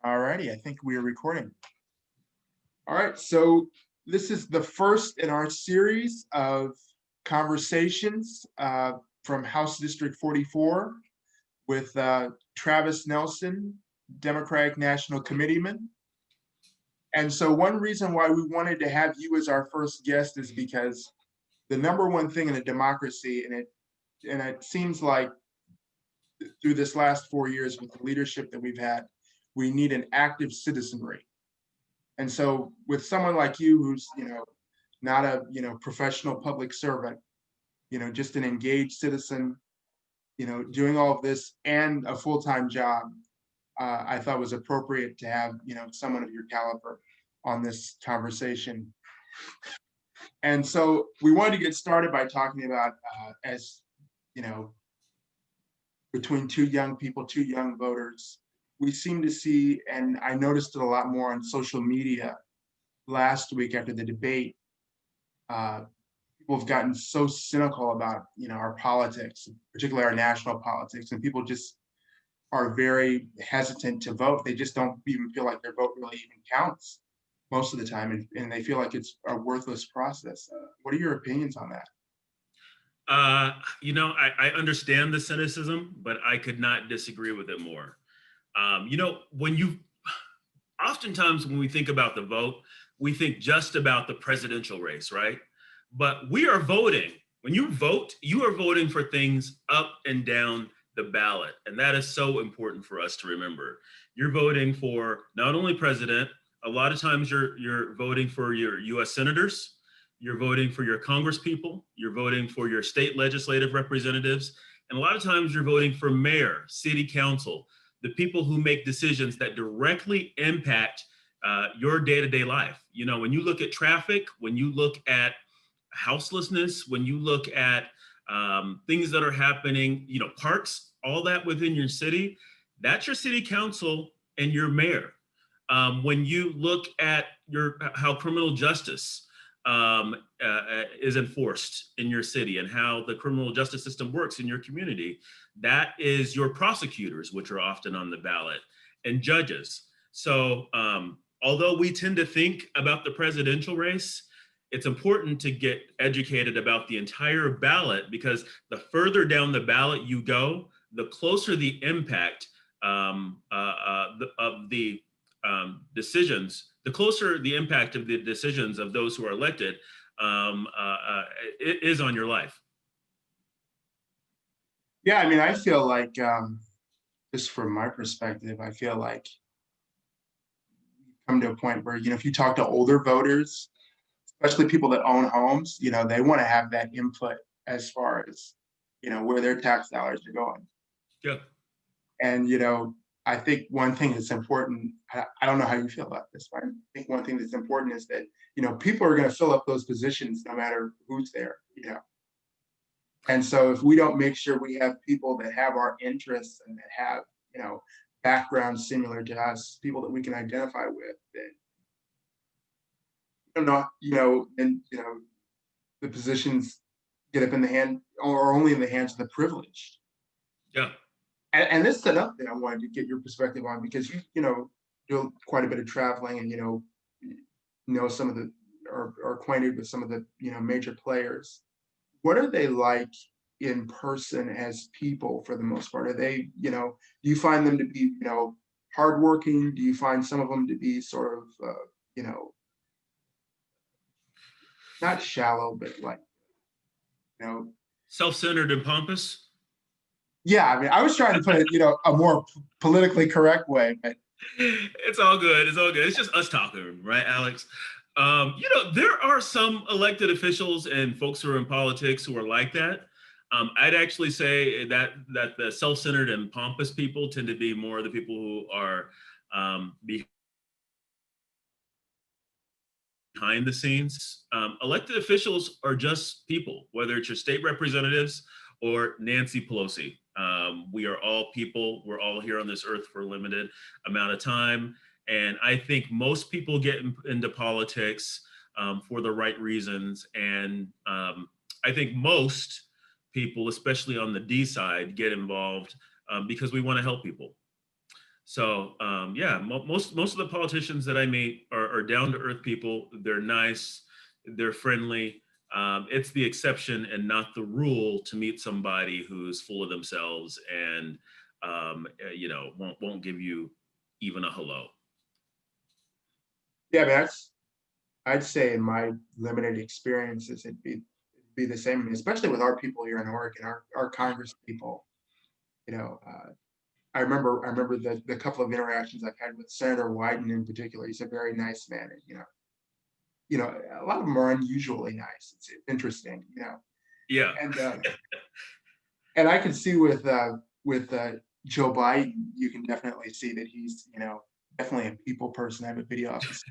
All righty, I think we are recording. All right, so this is the first in our series of conversations from House District 44 with Travis Nelson, Democratic National Committeeman. And so one reason why we wanted to have you as our first guest is because the number one thing in a democracy, and it seems like through this last 4 years with the leadership that we've had, we need an active citizenry. And so with someone like you, who's, not a, professional public servant, just an engaged citizen, doing all of this and a full-time job, I thought was appropriate to have, someone of your caliber on this conversation. And so we wanted to get started by talking about, as, between two young people, two young voters, we seem to see, and I noticed it a lot more on social media last week after the debate, people have gotten so cynical about, our politics, particularly our national politics, and people just are very hesitant to vote. They just don't even feel like their vote really even counts most of the time, and they feel like it's a worthless process. What are your opinions on that? I understand the cynicism, but I could not disagree with it more. Oftentimes when we think about the vote, we think just about the presidential race, right? But we are voting. When you vote, you are voting for things up and down the ballot. And that is so important for us to remember. You're voting for not only president, a lot of times you're voting for your US senators, you're voting for your congresspeople, you're voting for your state legislative representatives, and a lot of times you're voting for mayor, city council, the people who make decisions that directly impact your day-to-day life. When you look at traffic, when you look at houselessness, when you look at things that are happening, parks, all that within your city, that's your city council and your mayor. When you look at how criminal justice is enforced in your city and how the criminal justice system works in your community, that is your prosecutors, which are often on the ballot, and judges. So although we tend to think about the presidential race, it's important to get educated about the entire ballot, because the further down the ballot you go, the closer the impact of the decisions, the closer the impact of the decisions of those who are elected is on your life. Yeah, I mean, I feel like, just from my perspective, I feel like we've come to a point where, if you talk to older voters, especially people that own homes, they want to have that input as far as, where their tax dollars are going. Yeah. And, I think one thing that's important, I don't know how you feel about this, but I think one thing that's important is that, people are going to fill up those positions no matter who's there, And so if we don't make sure we have people that have our interests and that have, backgrounds similar to us, people that we can identify with, then, the positions get up in the hand or only in the hands of the privileged. Yeah. And this is another thing I wanted to get your perspective on, because you do quite a bit of traveling and some of the are acquainted with some of the major players. What are they like in person as people for the most part? Are they, do you find them to be hardworking? Do you find some of them to be sort of not shallow, but like self-centered and pompous? Yeah, I mean, I was trying to put it, a more politically correct way, but it's all good. It's all good. It's just us talking, right, Alex? There are some elected officials and folks who are in politics who are like that. I'd actually say that the self-centered and pompous people tend to be more the people who are behind the scenes. Elected officials are just people, whether it's your state representatives or Nancy Pelosi. We are all people. We're all here on this earth for a limited amount of time. And I think most people get into politics for the right reasons. And I think most people, especially on the D side, get involved because we want to help people. So yeah, most of the politicians that I meet are down to earth people. They're nice, they're friendly. It's the exception and not the rule to meet somebody who's full of themselves and won't give you even a hello. Yeah, that's, I'd say in my limited experiences, it'd be the same, especially with our people here in Oregon, our Congress people. You know, I remember the couple of interactions I've had with Senator Wyden in particular. He's a very nice man, and a lot of them are unusually nice. It's interesting, Yeah. and and I can see with Joe Biden, you can definitely see that he's definitely a people person. I have a video of this.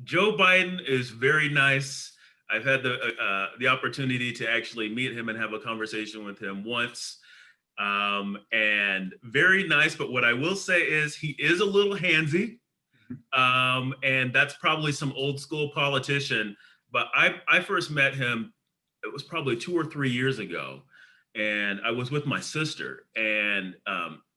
Joe Biden is very nice. I've had the opportunity to actually meet him and have a conversation with him once, and very nice. But what I will say is he is a little handsy, and that's probably some old school politician. But I first met him, it was probably 2 or 3 years ago, and I was with my sister, and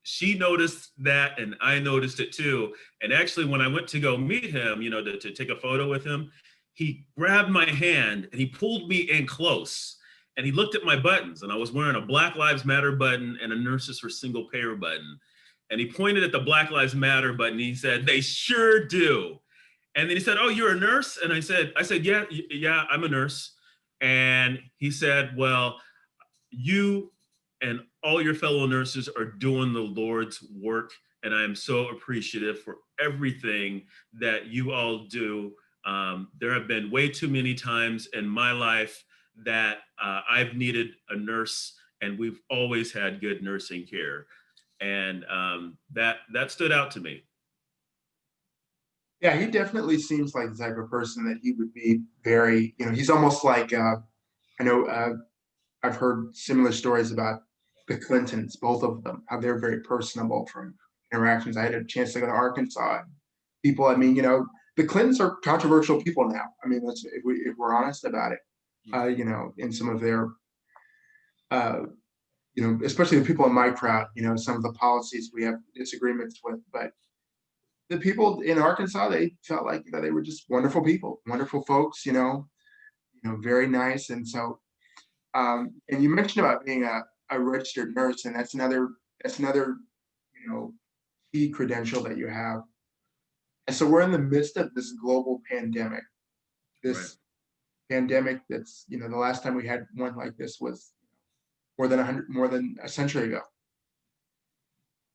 she noticed that, and I noticed it too. And actually, when I went to go meet him, to take a photo with him, he grabbed my hand and he pulled me in close. And he looked at my buttons, and I was wearing a Black Lives Matter button and a Nurses for Single Payer button. And he pointed at the Black Lives Matter button. He said, "They sure do." And then he said, "Oh, you're a nurse?" And I said, "Yeah, yeah, I'm a nurse." And he said, "Well, you and all your fellow nurses are doing the Lord's work. And I am so appreciative for everything that you all do. There have been way too many times in my life that I've needed a nurse, and we've always had good nursing care." And that stood out to me. Yeah, he definitely seems like the type of person that he would be very, he's almost like, I know I've heard similar stories about the Clintons, both of them, how they're very personable from interactions. I had a chance to go to Arkansas. And people, I mean, the Clintons are controversial people now. I mean, if we're honest about it, in some of their, uh, especially the people in my crowd, some of the policies we have disagreements with, but the people in Arkansas, they felt like they were just wonderful people, wonderful folks, very nice. And so, and you mentioned about being a registered nurse, and that's another key credential that you have. And so we're in the midst of this global pandemic, Right. this pandemic that's the last time we had one like this was more than a century ago.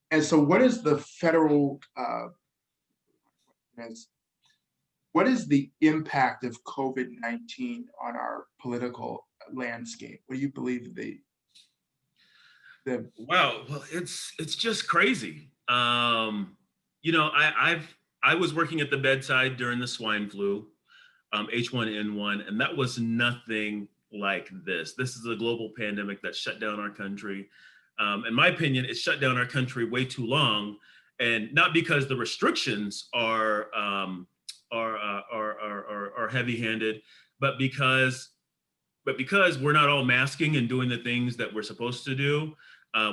And so, what is the federal as what is the impact of COVID-19 on our political landscape? What do you believe the Wow. Well, it's just crazy. I was working at the bedside during the swine flu, H1N1, and that was nothing like this. This is a global pandemic that shut down our country. In my opinion, it shut down our country way too long, and not because the restrictions are heavy-handed, but because we're not all masking and doing the things that we're supposed to do.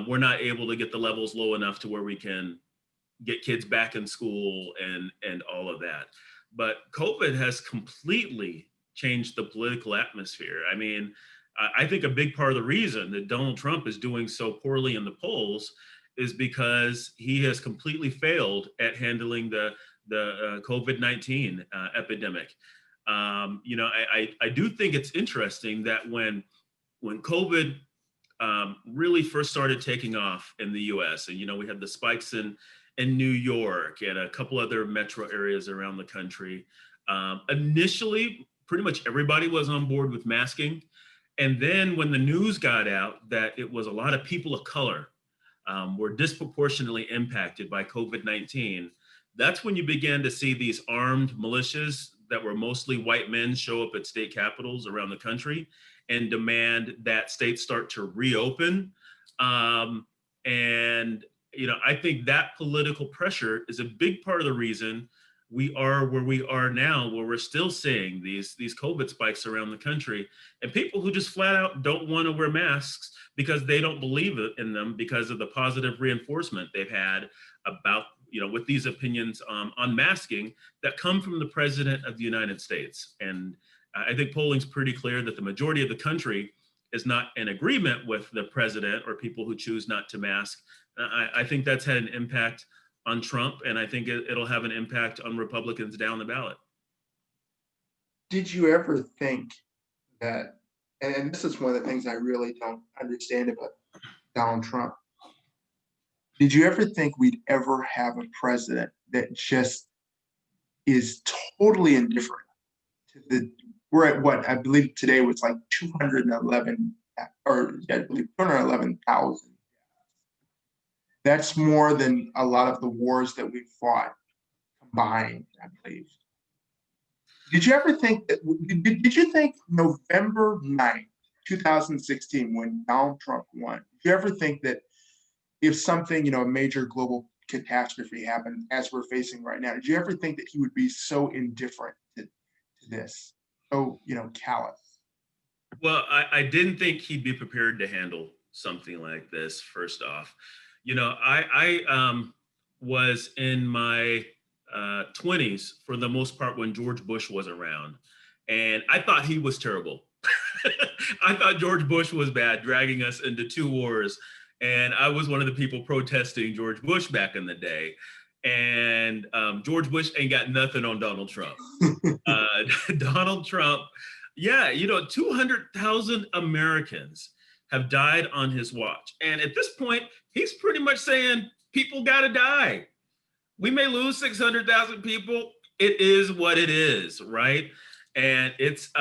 We're not able to get the levels low enough to where we can get kids back in school and all of that. But COVID has completely changed the political atmosphere. I mean, I think a big part of the reason that Donald Trump is doing so poorly in the polls is because he has completely failed at handling the COVID-19 epidemic. I do think it's interesting that when COVID really first started taking off in the U.S. and we had the spikes in New York and a couple other metro areas around the country. Initially, pretty much everybody was on board with masking, and then when the news got out that it was a lot of people of color were disproportionately impacted by COVID-19, that's when you began to see these armed militias that were mostly white men show up at state capitals around the country and demand that states start to reopen. And I think that political pressure is a big part of the reason we are where we are now, where we're still seeing these COVID spikes around the country, and people who just flat out don't want to wear masks because they don't believe in them because of the positive reinforcement they've had about with these opinions on masking that come from the president of the United States. And I think polling's pretty clear that the majority of the country is not in agreement with the president or people who choose not to mask. I think that's had an impact on Trump, and I think it'll have an impact on Republicans down the ballot. Did you ever think that, and this is one of the things I really don't understand about Donald Trump, did you ever think we'd ever have a president that just is totally indifferent to we're at what I believe today was like 211, or I believe 211,000. That's more than a lot of the wars that we've fought combined, I believe. Did you ever think that, did you think November 9th, 2016, when Donald Trump won, did you ever think that if something, a major global catastrophe happened as we're facing right now, did you ever think that he would be so indifferent to this? So, callous? Well, I didn't think he'd be prepared to handle something like this, first off. I was in my 20s for the most part when George Bush was around, and I thought he was terrible. I thought George Bush was bad, dragging us into 2 wars, and I was one of the people protesting George Bush back in the day. And George Bush ain't got nothing on Donald Trump. Donald Trump, 200,000 Americans have died on his watch. And at this point, he's pretty much saying people gotta die. We may lose 600,000 people. It is what it is, right? And it's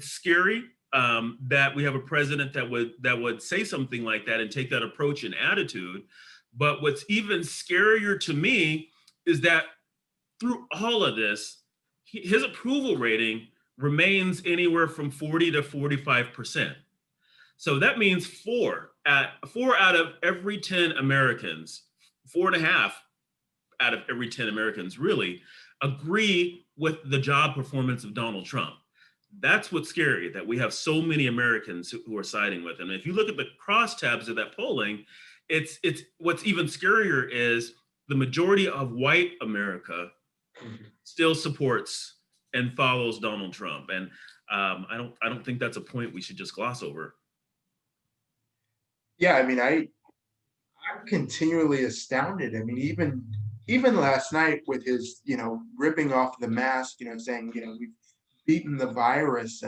scary that we have a president that would say something like that and take that approach and attitude. But what's even scarier to me is that through all of this, his approval rating remains anywhere from 40 to 45%. So that means 4 out of every 10 Americans, 4.5 out of every 10 Americans really agree with the job performance of Donald Trump. That's what's scary, that we have so many Americans who are siding with him. And if you look at the crosstabs of that polling, it's what's even scarier is the majority of white America still supports and follows Donald Trump. And I don't think that's a point we should just gloss over. Yeah, I mean, I'm continually astounded. I mean, even last night with his, ripping off the mask, saying, we've beaten the virus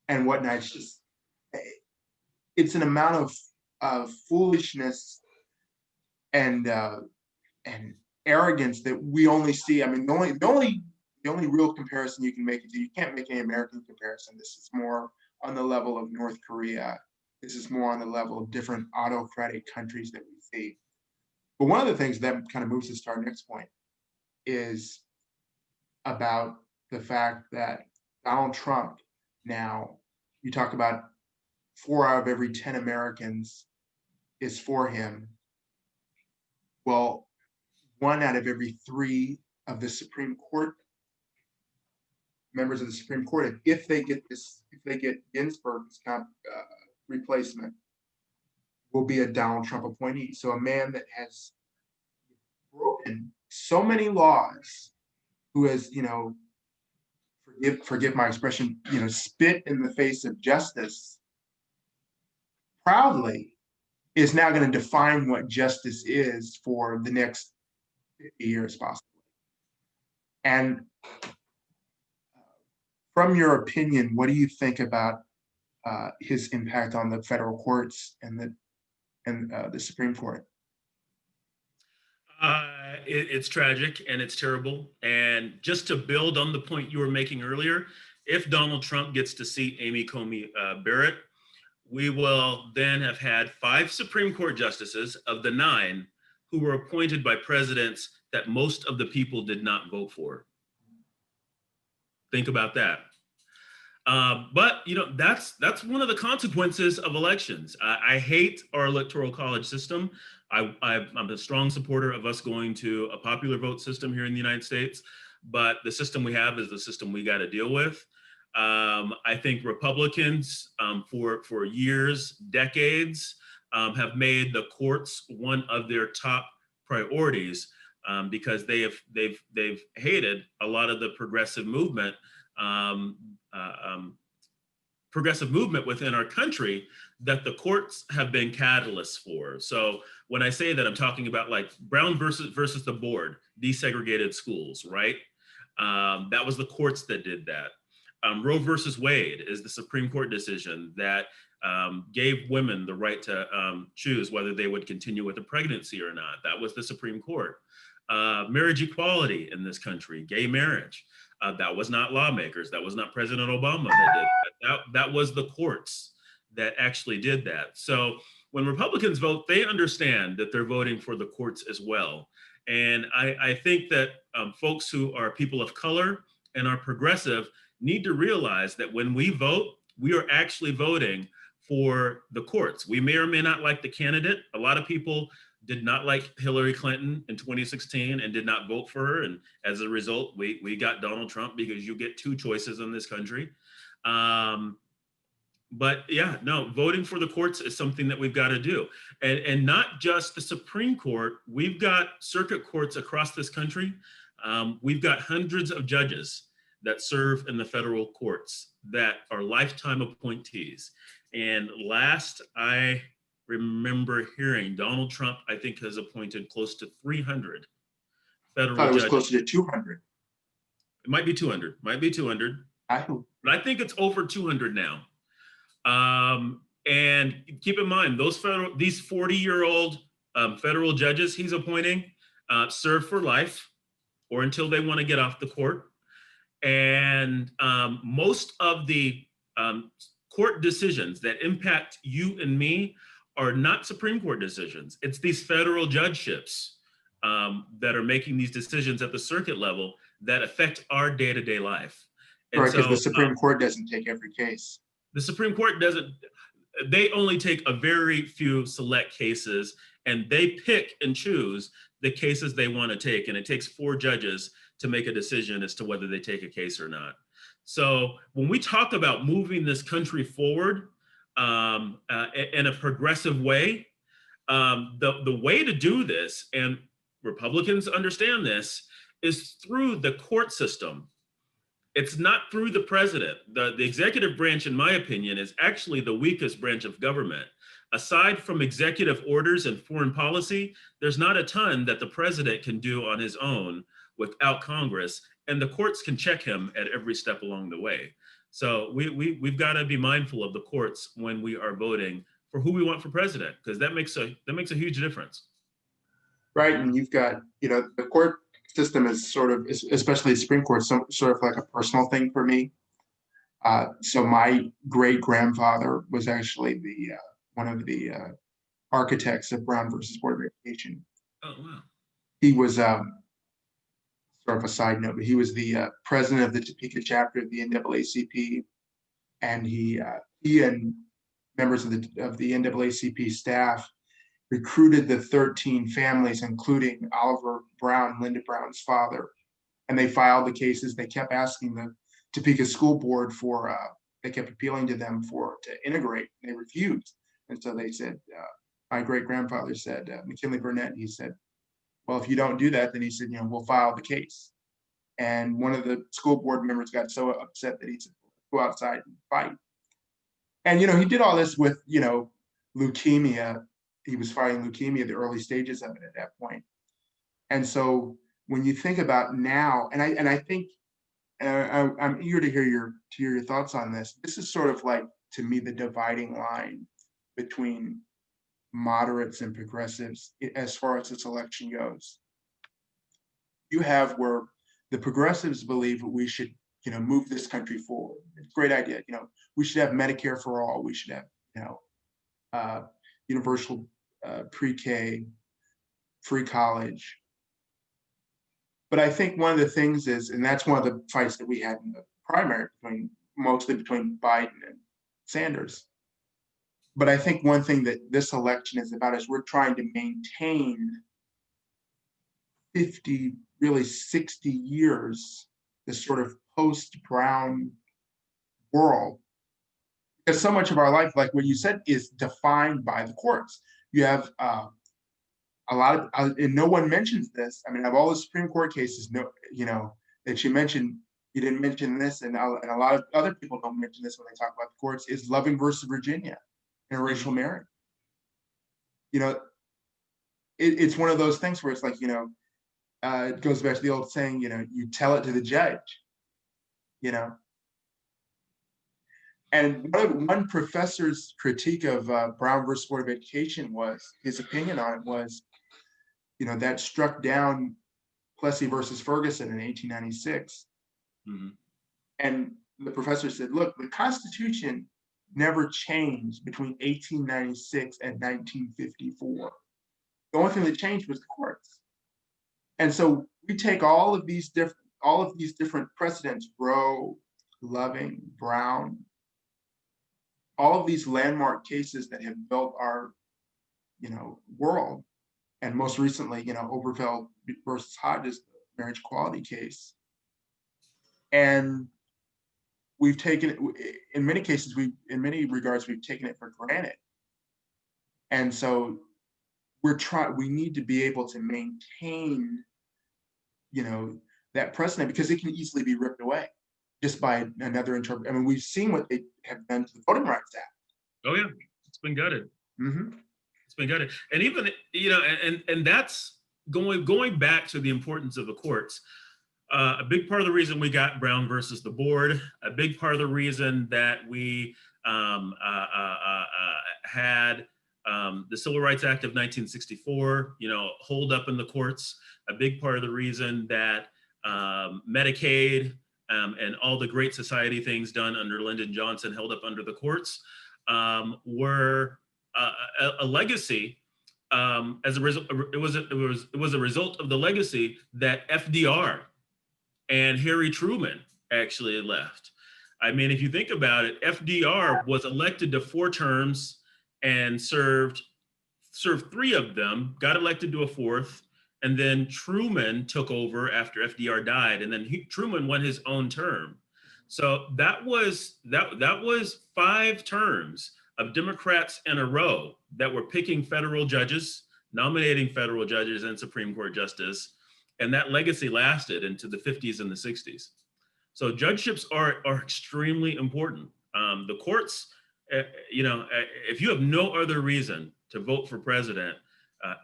and whatnot. It's an amount of foolishness and arrogance that we only see. I mean, the only real comparison you can make is you can't make any American comparison. This is more on the level of North Korea. This is more on the level of different autocratic countries that we see. But one of the things that kind of moves us to our next point is about the fact that Donald Trump, now you talk about 4 out of every 10 Americans is for him. Well, 1 out of every 3 of the Supreme Court members of the Supreme Court, if they get Ginsburg's replacement, will be a Donald Trump appointee. So a man that has broken so many laws, who has, forgive my expression, spit in the face of justice proudly, is now going to define what justice is for the next 50 years, possibly. And from your opinion, what do you think about his impact on the federal courts and the Supreme Court? It's tragic and it's terrible. And just to build on the point you were making earlier, if Donald Trump gets to seat Amy Coney Barrett, we will then have had 5 Supreme Court justices of the 9 who were appointed by presidents that most of the people did not vote for. Think about that. But that's one of the consequences of elections. I hate our electoral college system. I'm a strong supporter of us going to a popular vote system here in the United States, but the system we have is the system we got to deal with. I think Republicans for years, decades, have made the courts one of their top priorities. because they've hated a lot of the progressive movement within our country that the courts have been catalysts for. So when I say that, I'm talking about like Brown versus the board, desegregated schools, right? That was the courts that did that. Roe versus Wade is the Supreme Court decision that gave women the right to choose whether they would continue with a pregnancy or not. That was the Supreme Court. Marriage equality in this country, gay marriage. That was not lawmakers. That was not President Obama that did that. That was the courts that actually did that. So when Republicans vote, they understand that they're voting for the courts as well. And I think that folks who are people of color and are progressive need to realize that when we vote, we are actually voting for the courts. We may or may not like the candidate. A lot of people did not like Hillary Clinton in 2016 and did not vote for her. And as a result, we got Donald Trump, because you get two choices in this country. But yeah, no, voting for the courts is something that we've got to do. And not just the Supreme Court, we've got circuit courts across this country. We've got hundreds of judges that serve in the federal courts that are lifetime appointees. And last I remember hearing, Donald Trump, I think, has appointed close to 300 federal judges. It was closer to 200. It might be 200, might be 200. But I think it's over 200 now. And keep in mind, these 40-year-old federal judges he's appointing serve for life or until they want to get off the court. And most of the court decisions that impact you and me are not Supreme Court decisions. It's these federal judgeships that are making these decisions at the circuit level that affect our day-to-day life. And right, because the Supreme Court doesn't take every case. The Supreme Court doesn't, they only take a very few select cases, and they pick and choose the cases they want to take. And it takes 4 judges to make a decision as to whether they take a case or not. So when we talk about moving this country forward in a progressive way, the way to do this, and Republicans understand this, is through the court system. It's not through the president. The executive branch, in my opinion, is actually the weakest branch of government. Aside from executive orders and foreign policy, there's not a ton that the president can do on his own without Congress, and the courts can check him at every step along the way. So we've got to be mindful of the courts when we are voting for who we want for president, because that makes a huge difference. Right, and you've got, the court system is sort of, especially the Supreme Court, sort of like a personal thing for me. So my great grandfather was actually one of the architects of Brown versus Board of Education. Oh wow! He was sort of a side note, but he was the president of the Topeka chapter of the NAACP, and he and members of the NAACP staff recruited the 13 families, including Oliver Brown, Linda Brown's father, and they filed the cases. They kept asking the Topeka School Board they kept appealing to them to integrate. They refused, and so they said, my great grandfather said, McKinley Burnett, he said, well, if you don't do that, then he said, we'll file the case. And one of the school board members got so upset that he said, go outside and fight. And he did all this with leukemia. He was fighting leukemia, the early stages of it at that point. And so when you think about now, and I think I'm eager to hear your thoughts on this. This is sort of like, to me, the dividing line between moderates and progressives as far as this election goes. You have where the progressives believe that we should, move this country forward. It's a great idea. We should have Medicare for all. We should have, universal pre-K, free college. But I think one of the things is, and that's one of the fights that we had in the primary mostly between Biden and Sanders. But I think one thing that this election is about is we're trying to maintain 50, really 60 years, this sort of post-Brown world. Because so much of our life, like what you said, is defined by the courts. You have and no one mentions this. I mean, of all the Supreme Court cases, no, that you mentioned, you didn't mention this, and a lot of other people don't mention this when they talk about the courts, is Loving versus Virginia, interracial marriage. It's one of those things where it's like, it goes back to the old saying, you tell it to the judge, And one professor's critique of Brown versus Board of Education was, his opinion on it was, that struck down Plessy versus Ferguson in 1896. Mhm. And the professor said, look, the Constitution never changed between 1896 and 1954. The only thing that changed was the courts. And so we take all of these different precedents, Roe, Loving, Brown, all of these landmark cases that have built our, world, and most recently, Obergefell versus Hodges, the marriage equality case, and we've taken it, in many cases, in many regards, we've taken it for granted, and so we need to be able to maintain, that precedent, because it can easily be ripped away just by another interpret. I mean, we've seen what they have done to the Voting Rights Act. Oh yeah, it's been gutted. Mm-hmm. It's been gutted, and even and that's going back to the importance of the courts. A big part of the reason we got Brown versus the board, a big part of the reason that we had the Civil Rights Act of 1964, hold up in the courts, a big part of the reason that Medicaid and all the Great Society things done under Lyndon Johnson held up under the courts were a legacy. As a result, it was a result of the legacy that FDR and Harry Truman actually left. I mean, if you think about it, FDR was elected to 4 terms and served 3 of them, got elected to a 4th, and then Truman took over after FDR died, and then Truman won his own term. So that was 5 terms of Democrats in a row that were picking federal judges, nominating federal judges and Supreme Court justice, and that legacy lasted into the 50s and the 60s. So judgeships are extremely important. The courts, if you have no other reason to vote for president,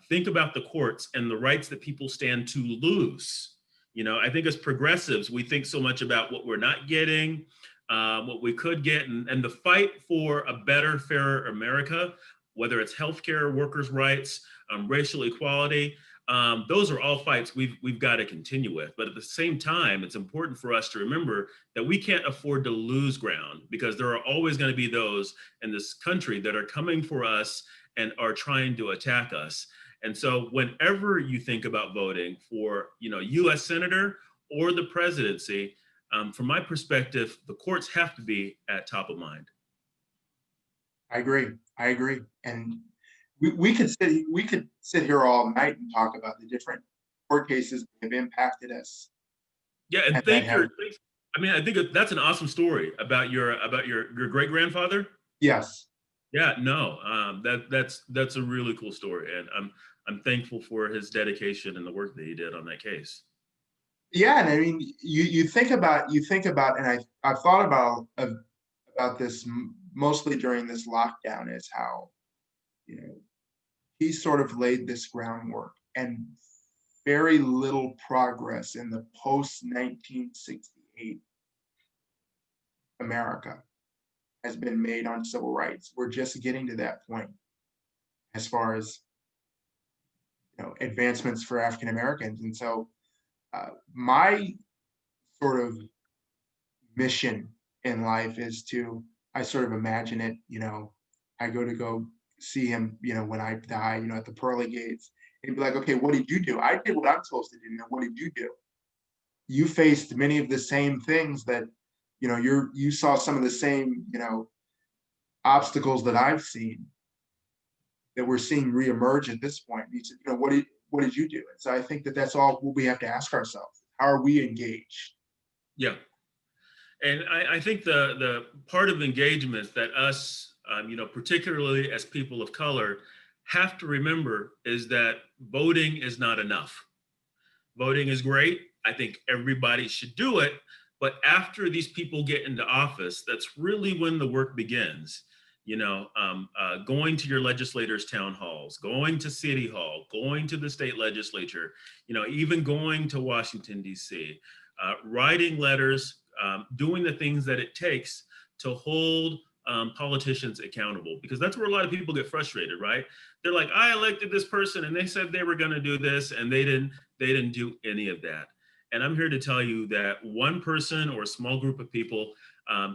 think about the courts and the rights that people stand to lose. I think as progressives, we think so much about what we're not getting, what we could get, and the fight for a better, fairer America, whether it's healthcare, workers' rights, racial equality. Those are all fights we've got to continue with. But at the same time, it's important for us to remember that we can't afford to lose ground, because there are always going to be those in this country that are coming for us and are trying to attack us. And so whenever you think about voting for, U.S. Senator or the presidency, from my perspective, the courts have to be at top of mind. I agree. And we could sit here all night and talk about the different court cases that have impacted us. Yeah, and I think that's an awesome story about your great grandfather. Yes. Yeah, no, that's a really cool story, and I'm thankful for his dedication and the work that he did on that case. Yeah, and I mean, you think about, and I've thought about this mostly during this lockdown, is how, he sort of laid this groundwork, and very little progress in the post-1968 America has been made on civil rights. We're just getting to that point as far as, advancements for African Americans. And so my sort of mission in life is I sort of imagine it, I go see him, when I die, at the pearly gates, and be like, okay, what did you do? I did what I'm supposed to do. Now, what did you do? You faced many of the same things that, you saw some of the same, obstacles that I've seen, that we're seeing reemerge at this point. He said, what did you do? And so I think that's all we have to ask ourselves. How are we engaged? Yeah. And I think the part of engagement that us, particularly as people of color, have to remember is that voting is not enough. Voting is great. I think everybody should do it. But after these people get into office, that's really when the work begins. Going to your legislators' town halls, going to City Hall, going to the state legislature, even going to Washington, D.C., writing letters, doing the things that it takes to hold politicians accountable, because that's where a lot of people get frustrated, right? They're like, I elected this person and they said they were going to do this and they didn't do any of that. And I'm here to tell you that one person or a small group of people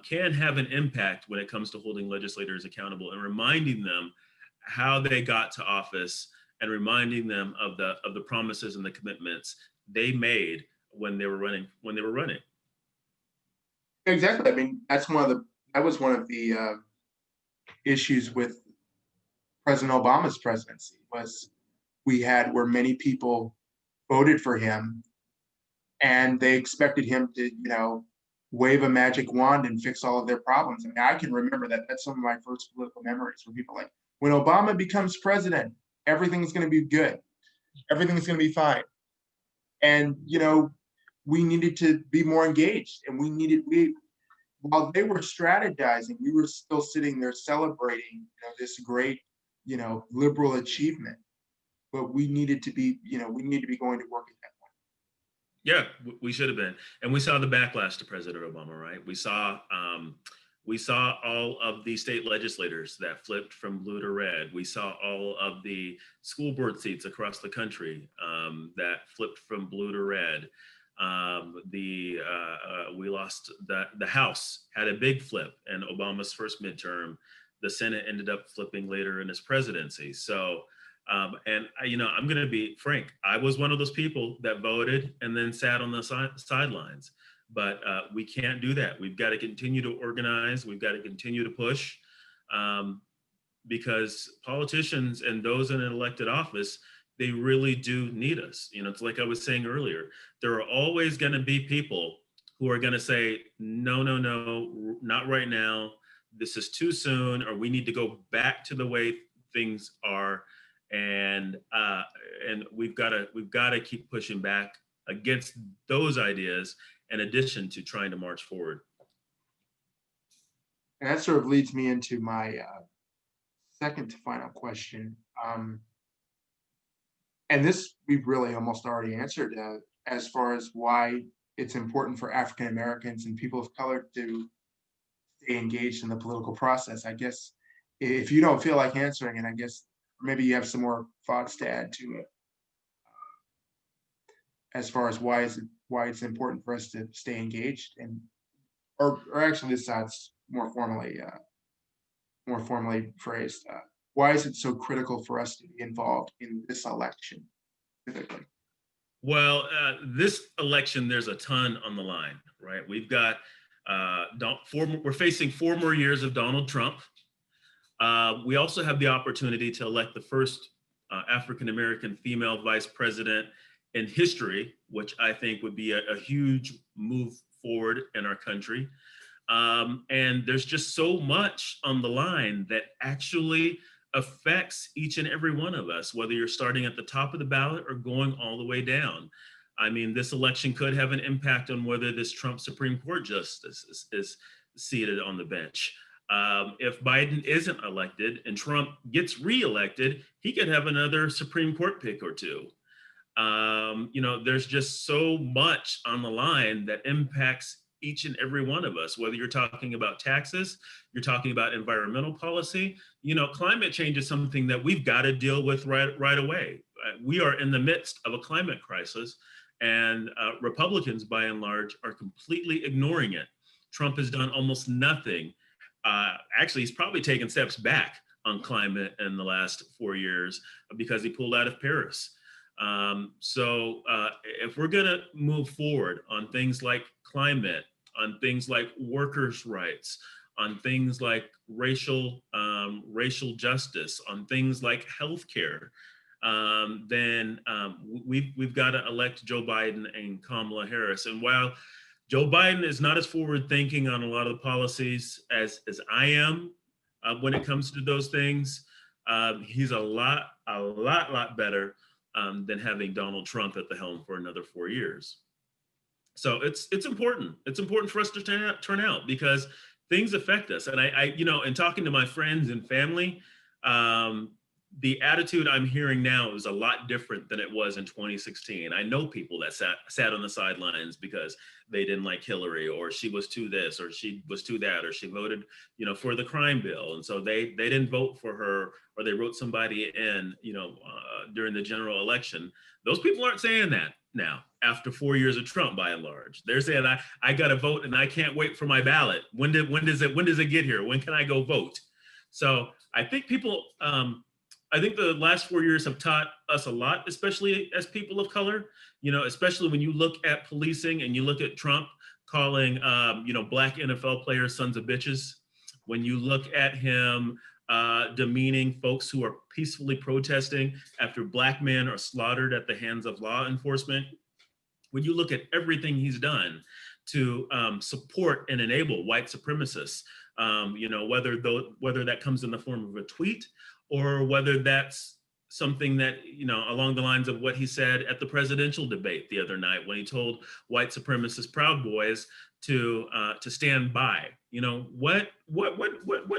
can have an impact when it comes to holding legislators accountable and reminding them how they got to office and reminding them of the promises and the commitments they made when they were running. Exactly. I mean, that was one of the issues with President Obama's presidency, was where many people voted for him and they expected him to, wave a magic wand and fix all of their problems. I mean, I can remember that. That's some of my first political memories, where people like, when Obama becomes president, everything's going to be good. Everything's going to be fine. And, we needed to be more engaged, and while they were strategizing, we were still sitting there celebrating, this great, liberal achievement. But we needed to be going to work at that point. Yeah, we should have been. And we saw the backlash to President Obama, right? We saw all of the state legislators that flipped from blue to red. We saw all of the school board seats across the country that flipped from blue to red. We lost the House had a big flip in Obama's first midterm. The Senate ended up flipping later in his presidency. So, I'm going to be frank. I was one of those people that voted and then sat on the sidelines. But we can't do that. We've got to continue to organize. We've got to continue to push, because politicians and those in an elected office, they really do need us. It's like I was saying earlier, there are always going to be people who are going to say, no, not right now. This is too soon, or we need to go back to the way things are. And we've got to keep pushing back against those ideas, in addition to trying to march forward. And that sort of leads me into my second to final question. And this we've really almost already answered, as far as why it's important for African Americans and people of color to stay engaged in the political process. I guess if you don't feel like answering it, I guess maybe you have some more thoughts to add to it, as far as why it's important for us to stay engaged, or actually this sounds more formally phrased. Why is it so critical for us to be involved in this election specifically? Well, this election, there's a ton on the line, right? We've got we're facing 4 more years of Donald Trump. We also have the opportunity to elect the first African-American female vice president in history, which I think would be a huge move forward in our country. And there's just so much on the line that actually affects each and every one of us, whether you're starting at the top of the ballot or going all the way down. I mean, this election could have an impact on whether this Trump Supreme Court justice is seated on the bench. If Biden isn't elected and Trump gets reelected, he could have another Supreme Court pick or two. There's just so much on the line that impacts each and every one of us, whether you're talking about taxes, you're talking about environmental policy. Climate change is something that we've got to deal with right away. We are in the midst of a climate crisis, and Republicans, by and large, are completely ignoring it. Trump has done almost nothing. Actually, he's probably taken steps back on climate in the last 4 years because he pulled out of Paris. So if we're going to move forward on things like climate, on things like workers' rights, on things like racial justice, on things like healthcare, then we've got to elect Joe Biden and Kamala Harris. And while Joe Biden is not as forward thinking on a lot of the policies as I am when it comes to those things, He's a lot better than having Donald Trump at the helm for another 4 years. So it's important. It's important for us to turn out because things affect us. And I in talking to my friends and family, the attitude I'm hearing now is a lot different than it was in 2016. I know people that sat on the sidelines because they didn't like Hillary, or she was too this, or she was too that, or she voted, for the crime bill, and so they didn't vote for her, or they wrote somebody in, during the general election. Those people aren't saying that now after 4 years of Trump. By and large, they're saying I got to vote and I can't wait for my ballot. When does it get here? When can I go vote? So I think I think the last 4 years have taught us a lot, especially as people of color, especially when you look at policing and you look at Trump calling, Black NFL players sons of bitches. When you look at him demeaning folks who are peacefully protesting after Black men are slaughtered at the hands of law enforcement. When you look at everything he's done to support and enable white supremacists, whether that comes in the form of a tweet, or whether that's something that, along the lines of what he said at the presidential debate the other night when he told white supremacist Proud Boys to stand by. What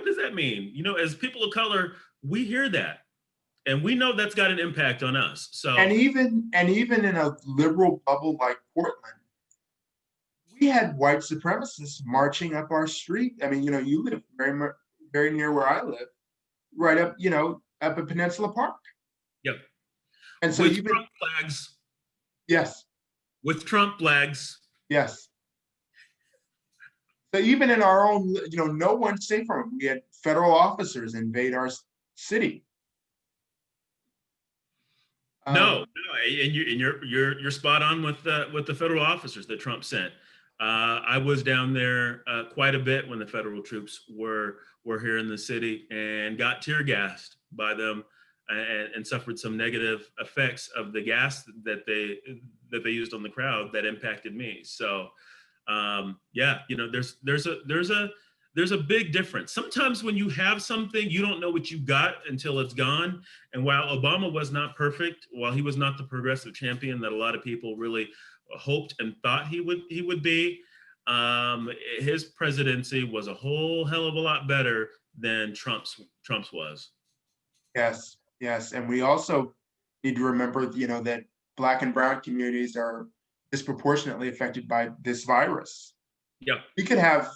does that mean? As people of color, we hear that, and we know that's got an impact on us. So, and even in a liberal bubble like Portland, we had white supremacists marching up our street. I mean, you live very near where I live, right up, up at Peninsula Park. Yep. And so with Trump flags. Yes. With Trump flags. Yes. So even in our own, no one's safe from it. We had federal officers invade our city. No, and you're spot on with the federal officers that Trump sent. I was down there quite a bit when the federal troops were here in the city and got tear gassed by them, and suffered some negative effects of the gas that they used on the crowd that impacted me. So there's a big difference. Sometimes when you have something, you don't know what you got until it's gone. And while Obama was not perfect, while he was not the progressive champion that a lot of people really hoped and thought he would be, his presidency was a whole hell of a lot better than Trump's was. Yes. And we also need to remember, that Black and brown communities are disproportionately affected by this virus. Yeah. We could have,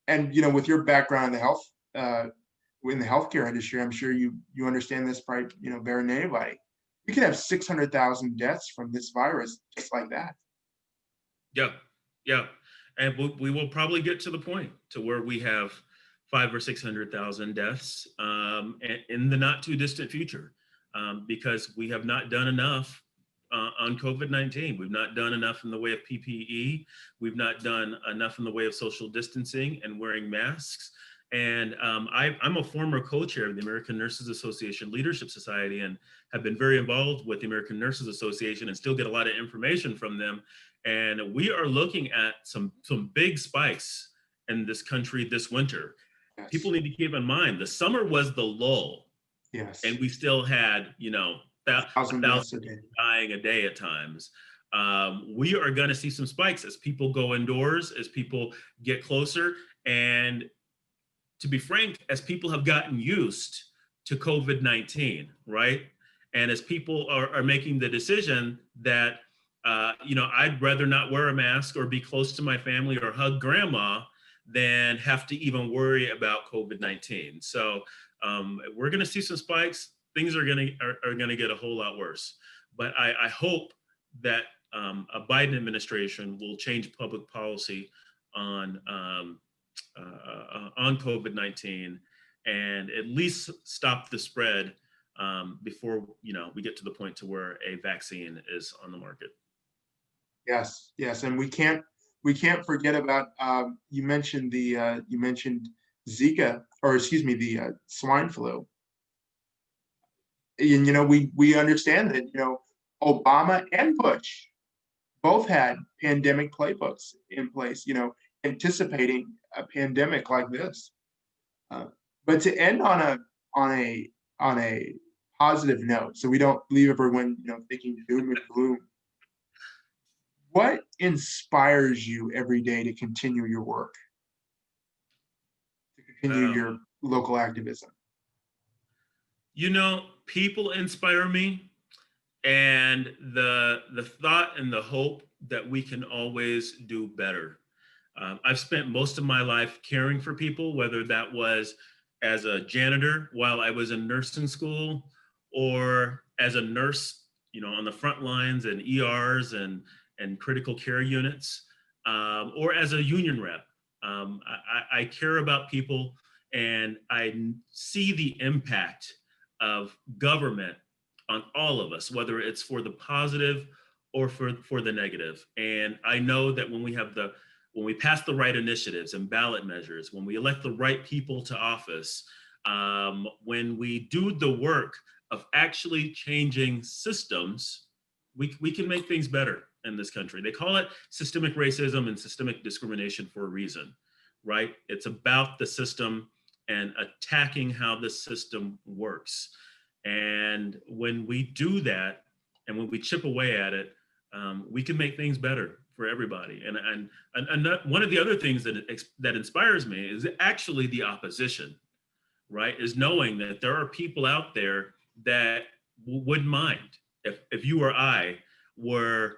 and with your background in the healthcare industry, I'm sure you understand this probably, better than anybody. We could have 600,000 deaths from this virus just like that. Yeah. And we will probably get to the point to where we have 500,000 or 600,000 deaths in the not too distant future, because we have not done enough on COVID-19. We've not done enough in the way of PPE. We've not done enough in the way of social distancing and wearing masks. And I'm a former co-chair of the American Nurses Association Leadership Society, and have been very involved with the American Nurses Association and still get a lot of information from them. And we are looking at some big spikes in this country this winter. Yes. People need to keep in mind the summer was the lull. Yes. And we still had, 1,000 dying a day at times. We are going to see some spikes as people go indoors, as people get closer. And to be frank, as people have gotten used to COVID-19, right? And as people are making the decision that, I'd rather not wear a mask or be close to my family or hug grandma than have to even worry about COVID-19. So we're going to see some spikes. Things are going to get a whole lot worse. But I hope that a Biden administration will change public policy on COVID-19 and at least stop the spread before we get to the point to where a vaccine is on the market. Yes, and we can't forget about you mentioned Zika, or excuse me, the swine flu. And we understand that Obama and Bush both had pandemic playbooks in place, anticipating a pandemic like this. But to end on a on a positive note, so we don't leave everyone, thinking doom and gloom. What inspires you every day to continue your work, to continue Um, your local activism? People inspire me, and the thought and the hope that we can always do better. I've spent most of my life caring for people, whether that was as a janitor while I was in nursing school, or as a nurse, on the front lines and ERs and critical care units, or as a union rep. I care about people, and I see the impact of government on all of us, whether it's for the positive or for the negative. And I know that when we pass the right initiatives and ballot measures, when we elect the right people to office, when we do the work of actually changing systems, we can make things better in this country. They call it systemic racism and systemic discrimination for a reason, right? It's about the system and attacking how the system works. And when we do that, and when we chip away at it, we can make things better for everybody. And one of the other things that inspires me is actually the opposition, right? Is knowing that there are people out there that wouldn't mind if you or I were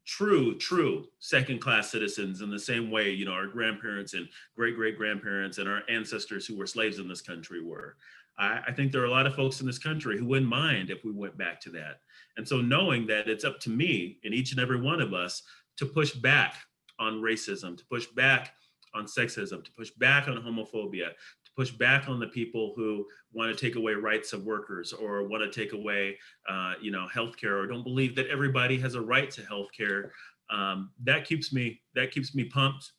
true second-class citizens in the same way, our grandparents and great-great-grandparents and our ancestors who were slaves in this country were. I think there are a lot of folks in this country who wouldn't mind if we went back to that. And so knowing that it's up to me and each and every one of us to push back on racism, to push back on sexism, to push back on homophobia, to push back on the people who want to take away rights of workers or want to take away, healthcare, or don't believe that everybody has a right to healthcare. That keeps me pumped.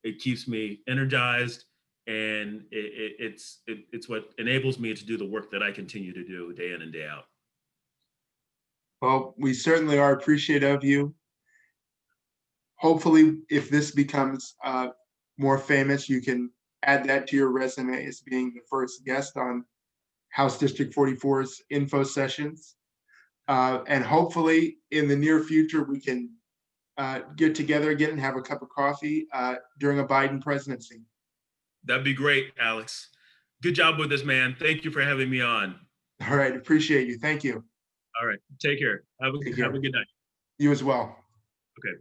It keeps me energized, and it's what enables me to do the work that I continue to do day in and day out. Well, we certainly are appreciative of you. Hopefully, if this becomes more famous, you can add that to your resume as being the first guest on House District 44's info sessions. And hopefully in the near future, we can get together again and have a cup of coffee during a Biden presidency. That'd be great, Alex. Good job with this, man. Thank you for having me on. All right, appreciate you. Thank you. All right, take care. Have a good night. You as well. Okay.